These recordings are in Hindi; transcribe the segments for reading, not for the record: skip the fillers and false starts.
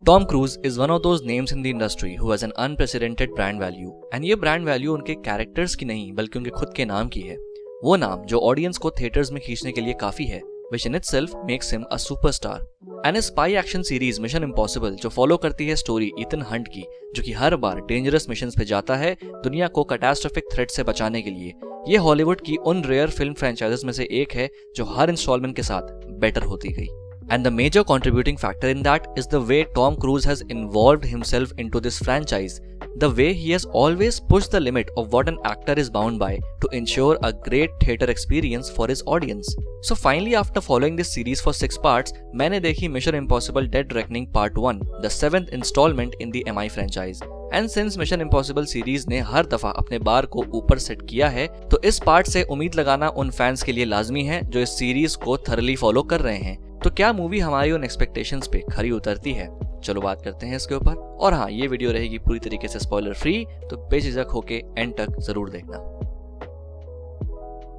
Tom Cruise is one of those names in the industry who has an unprecedented brand value, and ये brand value उनके कैरेक्टर्स की नहीं बल्कि उनके खुद के नाम की है। वो नाम जो ऑडियंस को थिएटर्स में खींचने के लिए काफी है, which in itself makes him a superstar. And his spy action series Mission Impossible जो फॉलो करती है स्टोरी ईथन हंट की, जो कि हर बार डेंजरस मिशंस पे जाता है दुनिया को कैटास्ट्रोफिक थ्रेट से बचाने के लिए, ये हॉलीवुड की उन रेयर फिल्म फ्रेंचाइजेस में से एक है जो हर इंस्टॉलमेंट के साथ बेटर होती गई। And the major contributing factor in that is the way Tom Cruise has involved himself into this franchise. The way he has always pushed the limit of what an actor is bound by to ensure a great theater experience for his audience. So finally, after following this series for 6 parts, मैंने देखी Mission Impossible Dead Reckoning Part 1, the 7th installment in the MI franchise. And since Mission Impossible series ने हर दफा अपने बार को ऊपर सेट किया है, तो इस पार्ट से उम्मीद लगाना उन फैंस के लिए लाजमी है जो इस सीरीज को थरली फॉलो कर रहे हैं। तो क्या मूवी हमारी उन एक्सपेक्टेशंस पे खरी उतरती है? चलो बात करते हैं इसके ऊपर। और हाँ, ये वीडियो रहेगी पूरी तरीके से स्पॉइलर फ्री, तो बेझिझक होके एंड तक जरूर देखना।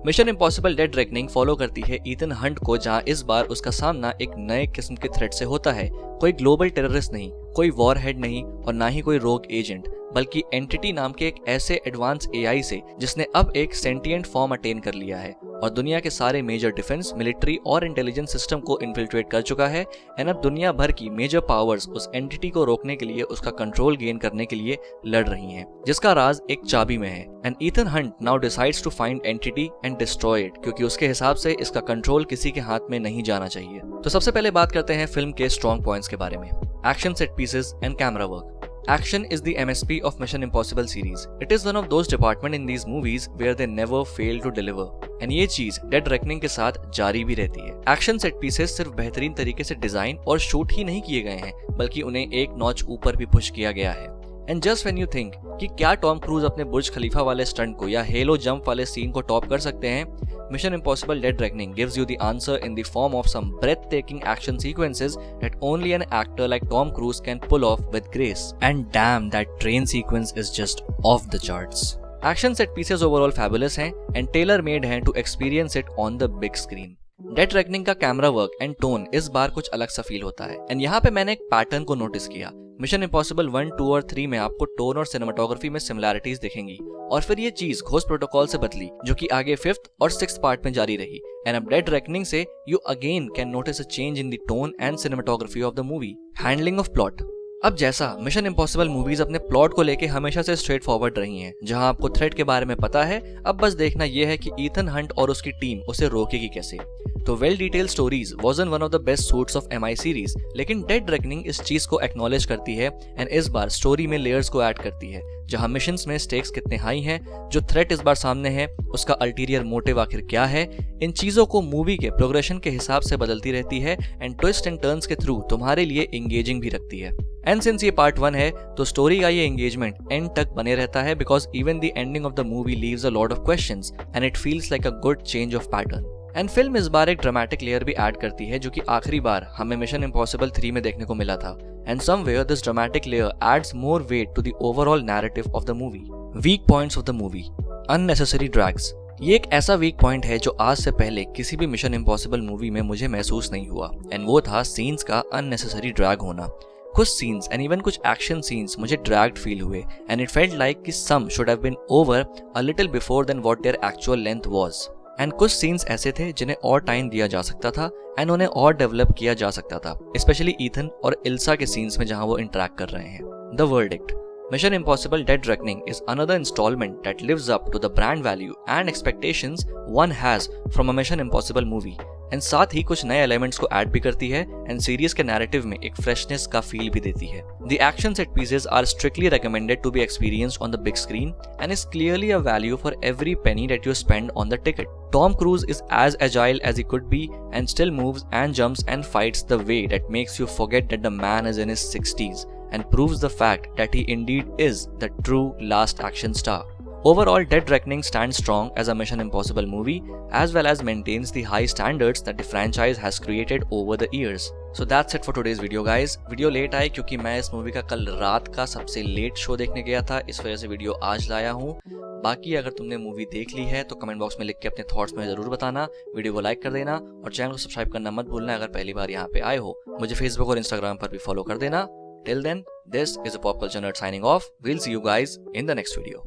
Mission impossible dead reckoning follow करती है ईथन हंट को, जहां इस बार उसका सामना एक नए किस्म के थ्रेट से होता है। कोई ग्लोबल टेररिस्ट नहीं, कोई वॉर हेड नहीं और ना ही कोई रोग एजेंट, बल्कि एंटिटी नाम के एक ऐसे एडवांस एआई से जिसने अब एक सेंटिएंट फॉर्म अटेन कर लिया है और दुनिया के सारे मेजर डिफेंस, मिलिट्री और इंटेलिजेंस सिस्टम को इन्फिल्ट्रेट कर चुका है। एंड अब दुनिया भर की मेजर पावर्स उस एंटिटी को रोकने के लिए, उसका कंट्रोल गेन करने के लिए लड़ रही हैं, जिसका राज एक चाबी में है। And Ethan Hunt now decides to find entity and destroy it, क्योंकि उसके हिसाब से इसका कंट्रोल किसी के हाथ में नहीं जाना चाहिए। तो सबसे पहले बात करते हैं फिल्म के स्ट्रॉन्ग पॉइंट्स के बारे में। Action set pieces and camera work. Action is the MSP of Mission Impossible series. It is one of those departments in these movies where they never fail to deliver. And ये चीज Dead Reckoning के साथ जारी भी रहती है। एक्शन सेट पीसेस सिर्फ बेहतरीन तरीके से डिजाइन और शूट ही नहीं किए गए हैं, बल्कि उन्हें एक नॉच ऊपर भी पुश किया गया है। And just when you think कि क्या टॉम क्रूज अपने बुर्ज खलीफा वाले स्टंट को या हेलो जंप वाले सीन को टॉप कर सकते हैं, Mission Impossible Dead Reckoning gives you the answer in the form of some breathtaking action sequences that only an actor like Tom Cruise can pull off with grace. And damn, that train sequence is just off the charts. Action set pieces overall fabulous हैं and tailor-made हैं to experience it on the big screen. Dead Reckoning का कैमरा वर्क एंड टोन इस बार कुछ अलग सा फील होता है। एंड यहाँ पे मैंने एक पैटर्न को नोटिस किया। मिशन इम्पॉसिबल 1, 2 और 3 में आपको टोन और सिनेमाटोग्राफी में सिमिलैरिटीज दिखेंगी, और फिर ये चीज घोस्ट प्रोटोकॉल से बदली, जो कि आगे 5th और 6th पार्ट में जारी रही। एंड अब डेड रेकनिंग से you again can notice a change in the tone and cinematography of the movie. Handling of plot. अब जैसा मिशन इम्पॉसिबल मूवीज अपने प्लॉट को लेके हमेशा से स्ट्रेट फॉरवर्ड रही हैं, जहां आपको थ्रेट के बारे में पता है, अब बस देखना यह है कि ईथन हंट और उसकी टीम उसे रोकेगी कैसे। तो well detailed stories wasn't one of the best suits of MI series, लेकिन डेड रेकनिंग इस चीज को एक्नॉलेज करती है एंड इस बार स्टोरी में लेयर्स को ऐड करती है, जहां मिशंस में स्टेक्स कितने हाई हैं, जो थ्रेट इस बार सामने है उसका अल्टीरियर मोटिव आखिर क्या है। इन चीजों को मूवी के प्रोग्रेशन के हिसाब से बदलती रहती है एंड ट्विस्ट एंड टर्न्स के थ्रू तुम्हारे लिए एंगेजिंग भी रखती है। एंड सिंस ये पार्ट 1 है, तो स्टोरी का ये एंगेजमेंट एंड तक बने रहता है, because even the ending of the movie leaves a lot of questions and it feels like a good change of pattern. And film इस बार एक ड्रामेटिक लेयर भी ऐड करती है, जो कि आखिरी बार हमें मिशन इम्पॉसिबल 3 में देखने को मिला था। And somewhere this dramatic layer ads more weight to the overall narrative of the movie. Week points of the movie. Unnecessary drags. ये एक ऐसा वीक पॉइंट है जो आज से पहले किसी भी मिशन इम्पॉसिबल मूवी में मुझे महसूस नहीं हुआ, एंड वो था सीन्स का अननेसेसरी ड्रैग होना। कुछ सीन्स एंड इवन कुछ एक्शन सीन्स मुझे ड्रैग्ड फील हुए, एंड इट फेल्ट लाइक कि some should have been over a little before then what their actual length was. And कुछ सीन्स ऐसे थे जिन्हें और टाइम दिया जा सकता था एंड उन्हें और डेवलप किया जा सकता था, स्पेशली ईथन और इल्सा के सीन्स में जहां वो इंटरेक्ट कर रहे हैं। The verdict. Mission Impossible Dead Reckoning is another installment that lives up to the brand value and expectations one has from a Mission Impossible movie, and साथ ही कुछ नए एलिमेंट्स को ऐड भी करती है एंड सीरीज के नैरेटिव में एक फ्रेशनेस का फील भी देती है। The action set pieces are strictly recommended to be experienced on the big screen and is clearly a value for every penny that you spend on the ticket. Tom Cruise is as agile as he could be and still moves and jumps and fights the way that makes you forget that the man is in his 60s and proves the fact that he indeed is the true last action star. Overall, Dead Reckoning stands strong as a Mission Impossible movie, as well as maintains the high standards that the franchise has created over the years. So that's it for today's video guys. Video late I क्योंकि मैं इस मूवी का कल रात का सबसे लेट शो देखने गया था, इस वजह से वीडियो आज लाया हूँ। बाकी अगर तुमने मूवी देख ली है तो कमेंट बॉक्स में लिख के अपने थॉट्स में जरूर बताना, वीडियो को लाइक कर देना और चैनल को सब्सक्राइब करना मत भूलना। अगर पहली बार यहाँ पे आए हो, मुझे फेसबुक और इंस्टाग्राम पर भी फॉलो कर देना। Till then, this is a Pop Culture Nerd signing off. We'll see you guys in the next video.